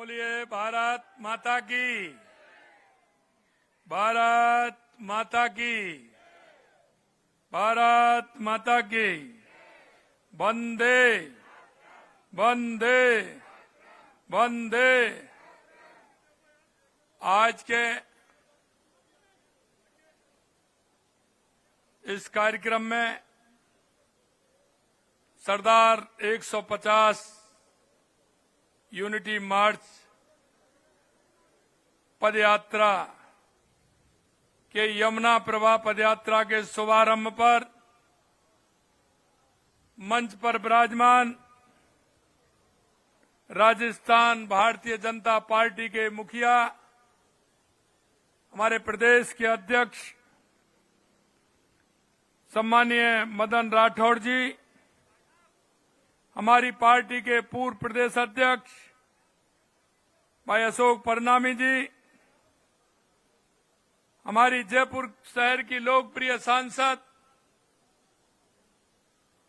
बोलिए भारत माता की, भारत माता की, भारत माता की। वंदे वंदे वंदे। आज के इस कार्यक्रम में सरदार 150 यूनिटी मार्च पदयात्रा के यमुना प्रवाह पदयात्रा के शुभारंभ पर मंच पर विराजमान राजस्थान भारतीय जनता पार्टी के मुखिया, हमारे प्रदेश के अध्यक्ष सम्मानीय मदन राठौड़ जी, हमारी पार्टी के पूर्व प्रदेश अध्यक्ष भाई अशोक परनामी जी, हमारी जयपुर शहर की लोकप्रिय सांसद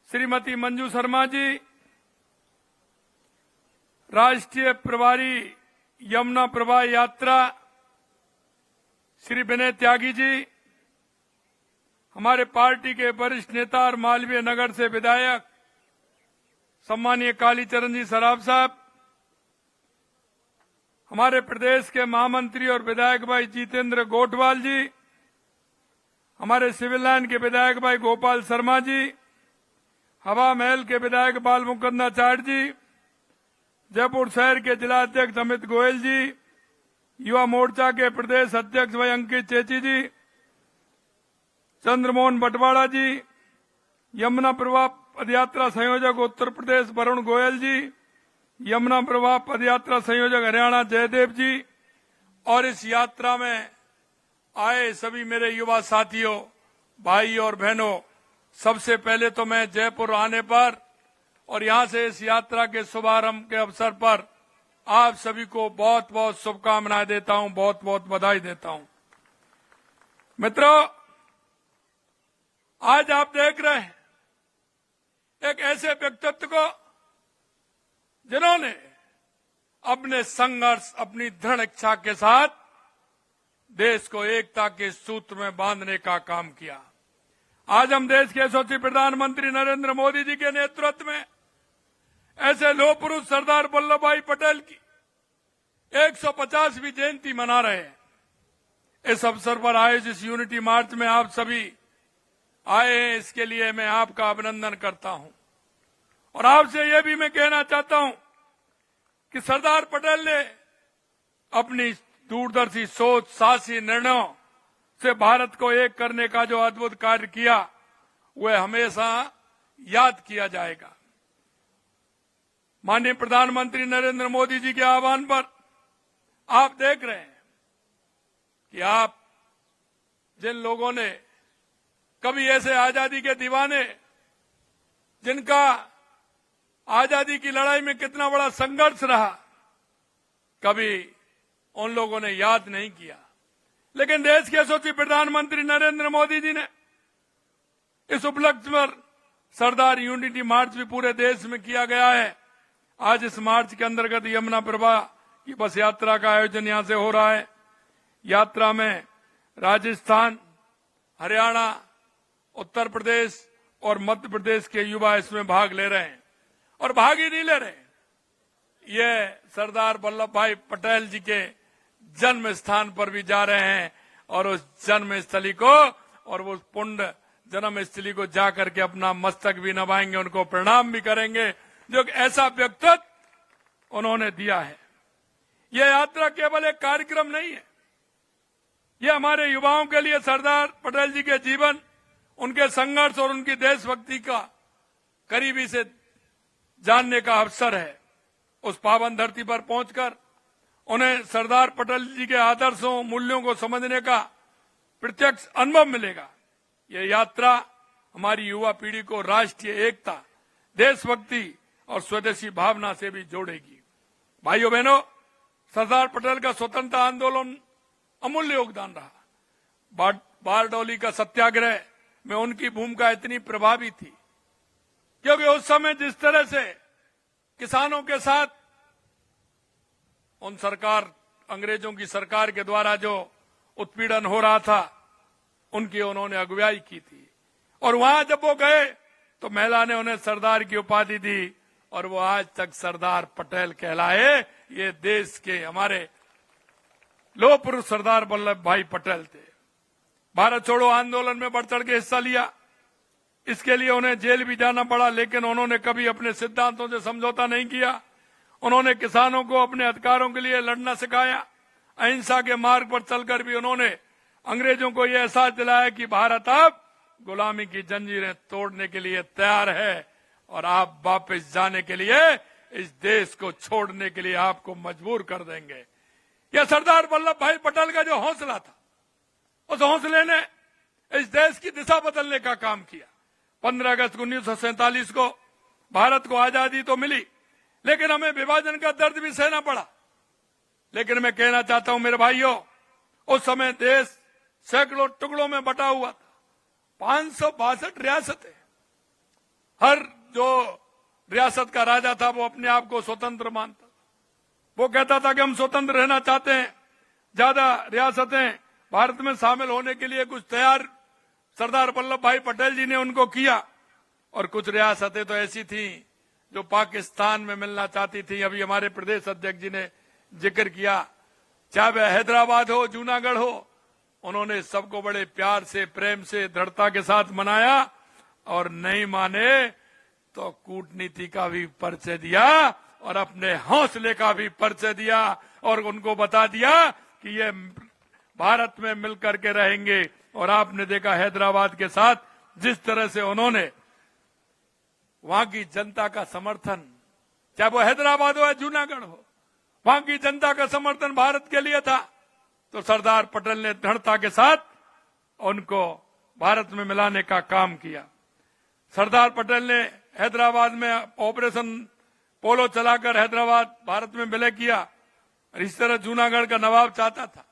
श्रीमती मंजू शर्मा जी, राष्ट्रीय प्रभारी यमुना प्रवाह यात्रा श्री विनय त्यागी जी, हमारे पार्टी के वरिष्ठ नेता और मालवीय नगर से विधायक सम्मानीय कालीचरण जी सराफ साहब, हमारे प्रदेश के महामंत्री और विधायक भाई जितेंद्र गोठवाल जी, हमारे सिविल लाइन के विधायक भाई गोपाल शर्मा जी, हवा महल के विधायक बाल मुकुंदाचार्य जी, जयपुर शहर के जिला अध्यक्ष अमित गोयल जी, युवा मोर्चा के प्रदेश अध्यक्ष भाई अंकित चेची जी, चंद्रमोहन बटवाड़ा जी, यमुना प्रवाह पदयात्रा संयोजक उत्तर प्रदेश वरुण गोयल जी, यमुना प्रवाह पदयात्रा संयोजक हरियाणा जयदेव जी, और इस यात्रा में आए सभी मेरे युवा साथियों, भाई और बहनों, सबसे पहले तो मैं जयपुर आने पर और यहां से इस यात्रा के शुभारंभ के अवसर पर आप सभी को बहुत बहुत शुभकामनाएं देता हूं, बहुत बहुत बधाई देता हूं। मित्रों, आज आप देख रहे हैं एक ऐसे व्यक्तित्व को जिन्होंने अपने संघर्ष, अपनी दृढ़ इच्छा के साथ देश को एकता के सूत्र में बांधने का काम किया। आज हम देश के यशस्वी प्रधानमंत्री नरेंद्र मोदी जी के नेतृत्व में ऐसे लौह पुरुष सरदार वल्लभ भाई पटेल की 150वीं जयंती मना रहे हैं। इस अवसर पर आयोजित इस यूनिटी मार्च में आप सभी आए हैं, इसके लिए मैं आपका अभिनंदन करता हूं। और आपसे यह भी मैं कहना चाहता हूं कि सरदार पटेल ने अपनी दूरदर्शी सोच, साहसी निर्णयों से भारत को एक करने का जो अद्भुत कार्य किया, वह हमेशा याद किया जाएगा। माननीय प्रधानमंत्री नरेंद्र मोदी जी के आह्वान पर आप देख रहे हैं कि आप जिन लोगों ने कभी ऐसे आजादी के दीवाने, जिनका आजादी की लड़ाई में कितना बड़ा संघर्ष रहा, कभी उन लोगों ने याद नहीं किया। लेकिन देश के यशस्वी प्रधानमंत्री नरेंद्र मोदी जी ने इस उपलक्ष्य पर सरदार यूनिटी मार्च भी पूरे देश में किया गया है। आज इस मार्च के अंतर्गत यमुना प्रवाह की बस यात्रा का आयोजन यहां से हो रहा है। यात्रा में राजस्थान, हरियाणा, उत्तर प्रदेश और मध्य प्रदेश के युवा इसमें भाग ले रहे हैं। और भाग ही नहीं ले रहे, ये सरदार वल्लभ भाई पटेल जी के जन्म स्थान पर भी जा रहे हैं और उस जन्म स्थली को और वो पुण्य जन्म स्थली को जाकर के अपना मस्तक भी नवाएंगे, उनको प्रणाम भी करेंगे, जो एक ऐसा व्यक्तित्व उन्होंने दिया है। यह यात्रा केवल एक कार्यक्रम नहीं है, यह हमारे युवाओं के लिए सरदार पटेल जी के जीवन, उनके संघर्ष और उनकी देशभक्ति का करीबी से जानने का अवसर है। उस पावन धरती पर पहुंचकर उन्हें सरदार पटेल जी के आदर्शों, मूल्यों को समझने का प्रत्यक्ष अनुभव मिलेगा। यह यात्रा हमारी युवा पीढ़ी को राष्ट्रीय एकता, देशभक्ति और स्वदेशी भावना से भी जोड़ेगी। भाइयों बहनों, सरदार पटेल का स्वतंत्रता आंदोलन अमूल्य योगदान रहा। बारडोली का सत्याग्रह में उनकी भूमिका इतनी प्रभावी थी, क्योंकि उस समय जिस तरह से किसानों के साथ अंग्रेजों की सरकार के द्वारा जो उत्पीड़न हो रहा था उनकी उन्होंने अगुवाई की थी। और वहां जब वो गए तो महिला ने उन्हें सरदार की उपाधि दी और वो आज तक सरदार पटेल कहलाए। ये देश के हमारे लौह पुरुष सरदार वल्लभ भाई पटेल थे। भारत छोड़ो आंदोलन में बढ़ चढ़ के हिस्सा लिया। इसके लिए उन्हें जेल भी जाना पड़ा, लेकिन उन्होंने कभी अपने सिद्धांतों से समझौता नहीं किया। उन्होंने किसानों को अपने अधिकारों के लिए लड़ना सिखाया। अहिंसा के मार्ग पर चलकर भी उन्होंने अंग्रेजों को यह एहसास दिलाया कि भारत अब गुलामी की जंजीरें तोड़ने के लिए तैयार है और आप वापस जाने के लिए, इस देश को छोड़ने के लिए आपको मजबूर कर देंगे। यह सरदार वल्लभ भाई पटेल का जो हौसला था, उस हौसले ने इस देश की दिशा बदलने का काम किया। 15 अगस्त 1947 को भारत को आजादी तो मिली, लेकिन हमें विभाजन का दर्द भी सहना पड़ा। लेकिन मैं कहना चाहता हूं मेरे भाइयों, उस समय देश सैकड़ों टुकड़ों में बटा हुआ था। 562 रियासतें, हर जो रियासत का राजा था वो अपने आप को स्वतंत्र मानता था। वो कहता था कि हम स्वतंत्र रहना चाहते हैं। ज्यादा रियासतें भारत में शामिल होने के लिए कुछ तैयार सरदार वल्लभ भाई पटेल जी ने उनको किया, और कुछ रियासतें तो ऐसी थी जो पाकिस्तान में मिलना चाहती थी। अभी हमारे प्रदेश अध्यक्ष जी ने जिक्र किया, चाहे वह हैदराबाद हो, जूनागढ़ हो, उन्होंने सबको बड़े प्यार से, प्रेम से, दृढ़ता के साथ मनाया और नहीं माने तो कूटनीति का भी परिचय दिया और अपने हौसले का भी परिचय दिया और उनको बता दिया कि ये भारत में मिलकर के रहेंगे। और आपने देखा हैदराबाद के साथ जिस तरह से उन्होंने वहां की जनता का समर्थन, चाहे वो हैदराबाद हो या जूनागढ़ हो, वहां की जनता का समर्थन भारत के लिए था। तो सरदार पटेल ने दृढ़ता के साथ उनको भारत में मिलाने का काम किया। सरदार पटेल ने हैदराबाद में ऑपरेशन पोलो चलाकर हैदराबाद भारत में विलय किया, और इस तरह जूनागढ़ का नवाब चाहता था,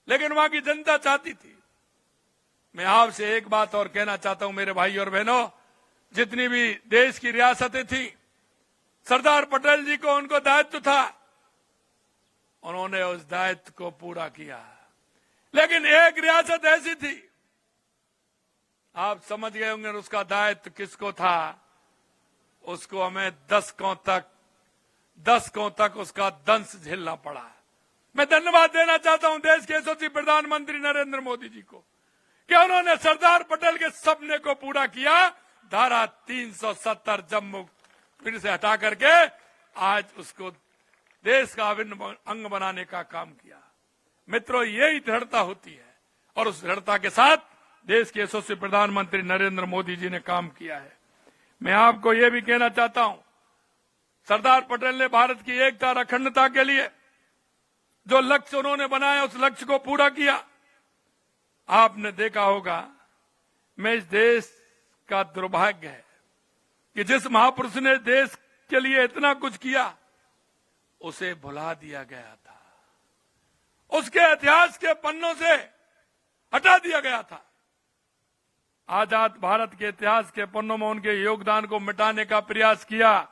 लेकिन वहां की जनता चाहती थी। मैं आपसे एक बात और कहना चाहता हूं मेरे भाई और बहनों, जितनी भी देश की रियासतें थी, सरदार पटेल जी को उनको दायित्व था, उन्होंने उस दायित्व को पूरा किया। लेकिन एक रियासत ऐसी थी, आप समझ गए होंगे उसका दायित्व किसको था। उसको हमें दशकों तक उसका दंश झेलना पड़ा। मैं धन्यवाद देना चाहता हूं देश के यशस्वी प्रधानमंत्री नरेंद्र मोदी जी को कि उन्होंने सरदार पटेल के सपने को पूरा किया। धारा 370 जम्मू फिर से हटा करके आज उसको देश का अभिन्न अंग बनाने का काम किया। मित्रों, यही दृढ़ता होती है और उस दृढ़ता के साथ देश के यशस्वी प्रधानमंत्री नरेंद्र मोदी जी ने काम किया है। मैं आपको यह भी कहना चाहता हूं, सरदार पटेल ने भारत की एकता और अखंडता के लिए जो लक्ष्य उन्होंने बनाया, उस लक्ष्य को पूरा किया। आपने देखा होगा, मैं इस देश का दुर्भाग्य है कि जिस महापुरुष ने देश के लिए इतना कुछ किया, उसे भुला दिया गया था, उसके इतिहास के पन्नों से हटा दिया गया था। आजाद भारत के इतिहास के पन्नों में उनके योगदान को मिटाने का प्रयास किया।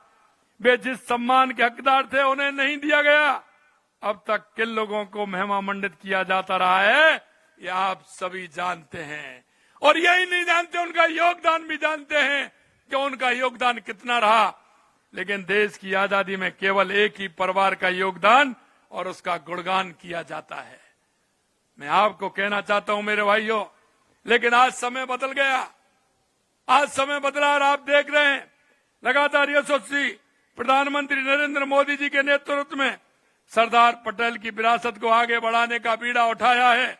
वे जिस सम्मान के हकदार थे उन्हें नहीं दिया गया। अब तक किन लोगों को महिमा मंडित किया जाता रहा है, ये आप सभी जानते हैं। और यही नहीं जानते, उनका योगदान भी जानते हैं कि उनका योगदान कितना रहा। लेकिन देश की आजादी में केवल एक ही परिवार का योगदान और उसका गुणगान किया जाता है। मैं आपको कहना चाहता हूं मेरे भाइयों, लेकिन आज समय बदल गया। आज समय बदला और आप देख रहे हैं लगातार यशस्वी प्रधानमंत्री नरेंद्र मोदी जी के नेतृत्व में सरदार पटेल की विरासत को आगे बढ़ाने का बीड़ा उठाया है।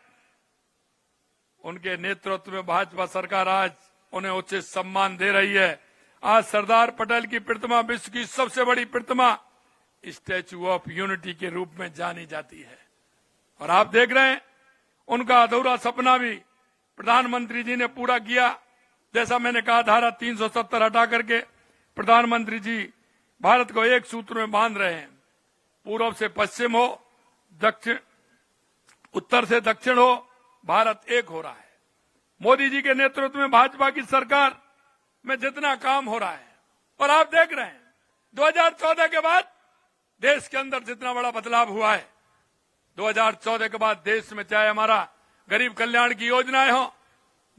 उनके नेतृत्व में भाजपा सरकार आज उन्हें उचित सम्मान दे रही है। आज सरदार पटेल की प्रतिमा विश्व की सबसे बड़ी प्रतिमा स्टैच्यू ऑफ यूनिटी के रूप में जानी जाती है। और आप देख रहे हैं उनका अधूरा सपना भी प्रधानमंत्री जी ने पूरा किया। जैसा मैंने कहा, धारा 370 हटा करके प्रधानमंत्री जी भारत को एक सूत्र में बांध रहे हैं। पूर्व से पश्चिम हो, दक्षिण उत्तर से दक्षिण हो, भारत एक हो रहा है। मोदी जी के नेतृत्व में भाजपा की सरकार में जितना काम हो रहा है, और आप देख रहे हैं 2014 के बाद देश के अंदर जितना बड़ा बदलाव हुआ है 2014 के बाद देश में, चाहे हमारा गरीब कल्याण की योजनाएं हो,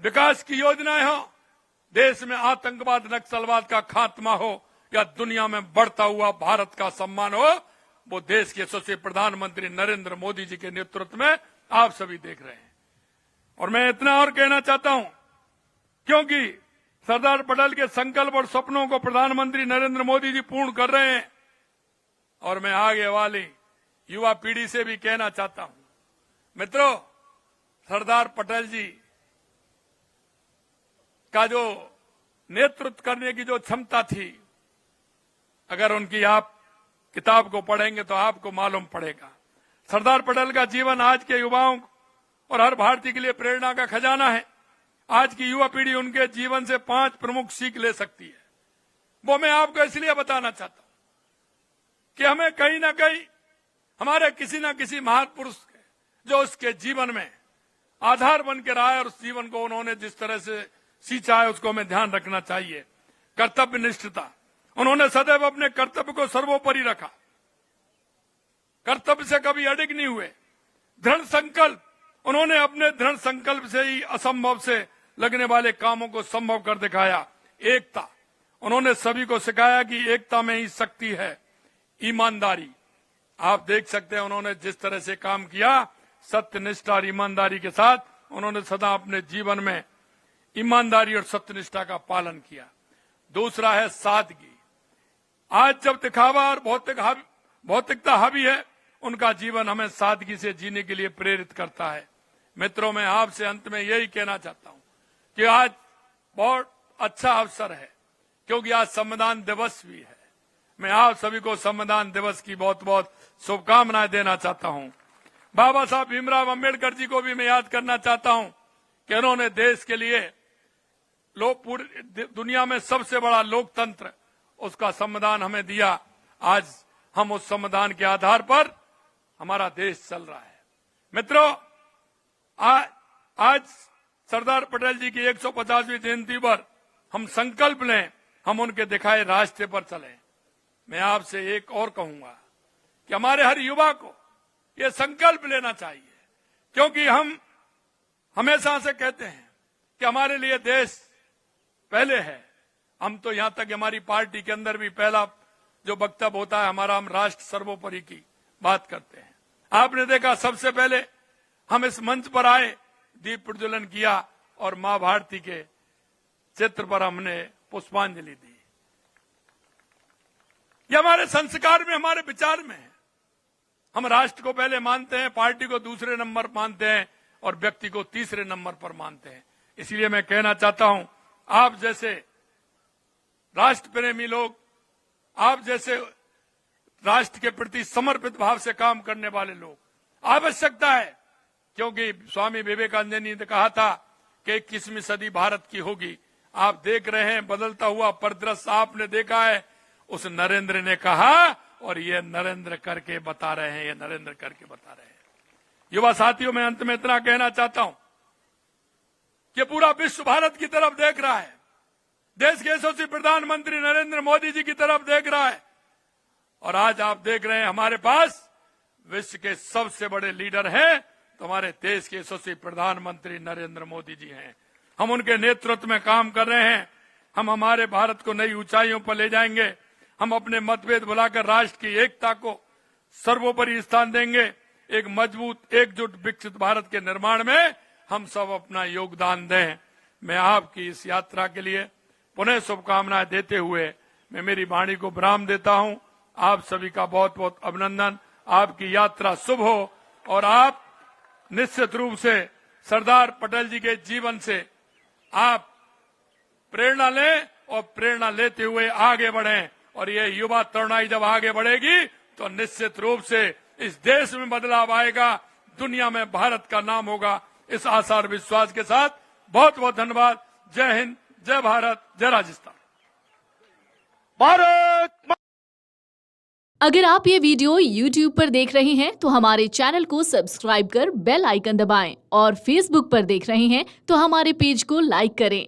विकास की योजनाएं हो, देश में आतंकवाद नक्सलवाद का खात्मा हो या दुनिया में बढ़ता हुआ भारत का सम्मान हो, वो देश के यशस्वी प्रधानमंत्री नरेंद्र मोदी जी के नेतृत्व में आप सभी देख रहे हैं। और मैं इतना और कहना चाहता हूं, क्योंकि सरदार पटेल के संकल्प और सपनों को प्रधानमंत्री नरेंद्र मोदी जी पूर्ण कर रहे हैं। और मैं आगे वाली युवा पीढ़ी से भी कहना चाहता हूं, मित्रों, सरदार पटेल जी का जो नेतृत्व करने की जो क्षमता थी, अगर उनकी आप किताब को पढ़ेंगे तो आपको मालूम पड़ेगा। सरदार पटेल का जीवन आज के युवाओं और हर भारतीय के लिए प्रेरणा का खजाना है। आज की युवा पीढ़ी उनके जीवन से 5 प्रमुख सीख ले सकती है। वो मैं आपको इसलिए बताना चाहता हूं कि हमें कहीं ना कहीं हमारे किसी न किसी महापुरुष जो उसके जीवन में आधार बन के रहा है और उस जीवन को उन्होंने जिस तरह से सींचा है उसको हमें ध्यान रखना चाहिए। कर्तव्य निष्ठता, उन्होंने सदैव अपने कर्तव्य को सर्वोपरि रखा, कर्तव्य से कभी अडिग नहीं हुए। दृढ़ संकल्प, उन्होंने अपने दृढ़ संकल्प से ही असंभव से लगने वाले कामों को संभव कर दिखाया। एकता, उन्होंने सभी को सिखाया कि एकता में ही शक्ति है। ईमानदारी, आप देख सकते हैं उन्होंने जिस तरह से काम किया, सत्यनिष्ठा और ईमानदारी के साथ उन्होंने सदा अपने जीवन में ईमानदारी और सत्यनिष्ठा का पालन किया। दूसरा है सादगी। आज जब दिखावा और भौतिकता हावी है, उनका जीवन हमें सादगी से जीने के लिए प्रेरित करता है। मित्रों, मैं आपसे अंत में यही कहना चाहता हूं कि आज बहुत अच्छा अवसर है, क्योंकि आज संविधान दिवस भी है। मैं आप सभी को संविधान दिवस की बहुत बहुत शुभकामनाएं देना चाहता हूं। बाबा साहब भीमराव अंबेडकर जी को भी मैं याद करना चाहता हूं कि उन्होंने देश के लिए पूरी दुनिया में सबसे बड़ा लोकतंत्र, उसका संविधान हमें दिया। आज हम उस संविधान के आधार पर हमारा देश चल रहा है। मित्रों, आज सरदार पटेल जी की 150वीं जयंती पर हम संकल्प लें, हम उनके दिखाए रास्ते पर चलें। मैं आपसे एक और कहूंगा कि हमारे हर युवा को यह संकल्प लेना चाहिए, क्योंकि हम हमेशा से कहते हैं कि हमारे लिए देश पहले है। हम तो यहां तक हमारी पार्टी के अंदर भी पहला जो वक्तव्य होता है हमारा, हम राष्ट्र सर्वोपरि की बात करते हैं। आपने देखा सबसे पहले हम इस मंच पर आए, दीप प्रज्वलन किया और मां भारती के चित्र पर हमने पुष्पांजलि दी। ये हमारे संस्कार में, हमारे विचार में है। हम राष्ट्र को पहले मानते हैं, पार्टी को दूसरे नंबर मानते हैं और व्यक्ति को तीसरे नंबर पर मानते हैं। इसलिए मैं कहना चाहता हूं, आप जैसे राष्ट्र प्रेमी लोग, आप जैसे राष्ट्र के प्रति समर्पित भाव से काम करने वाले लोग, आवश्यकता है, क्योंकि स्वामी विवेकानंद ने कहा था कि 21वीं सदी भारत की होगी। आप देख रहे हैं बदलता हुआ परिदृश्य, आपने देखा है। उस नरेंद्र ने कहा और ये नरेंद्र करके बता रहे हैं, ये नरेंद्र करके बता रहे हैं। युवा साथियों, मैं अंत में इतना कहना चाहता हूं कि पूरा विश्व भारत की तरफ देख रहा है, देश के यशस्वी प्रधानमंत्री नरेंद्र मोदी जी की तरफ देख रहा है। और आज आप देख रहे हैं हमारे पास विश्व के सबसे बड़े लीडर हैं, तो हमारे देश के यशस्वी प्रधानमंत्री नरेंद्र मोदी जी हैं। हम उनके नेतृत्व में काम कर रहे हैं। हम हमारे भारत को नई ऊंचाइयों पर ले जाएंगे। हम अपने मतभेद भुलाकर राष्ट्र की एकता को सर्वोपरि स्थान देंगे। एक मजबूत, एकजुट, विकसित भारत के निर्माण में हम सब अपना योगदान दें। मैं आपकी इस यात्रा के लिए पुनः शुभकामनाएं देते हुए मैं मेरी वाणी को विराम देता हूं। आप सभी का बहुत बहुत अभिनंदन। आपकी यात्रा शुभ हो और आप निश्चित रूप से सरदार पटेल जी के जीवन से आप प्रेरणा लें और प्रेरणा लेते हुए आगे बढ़ें। और ये युवा तरुणाई जब आगे बढ़ेगी तो निश्चित रूप से इस देश में बदलाव आएगा, दुनिया में भारत का नाम होगा। इस आशा और विश्वास के साथ बहुत बहुत धन्यवाद। जय हिंद, जय भारत, जय राजस्थान। भारत। अगर आप ये वीडियो YouTube पर देख रहे हैं तो हमारे चैनल को सब्सक्राइब कर बेल आइकन दबाएं और Facebook पर देख रहे हैं तो हमारे पेज को लाइक करें।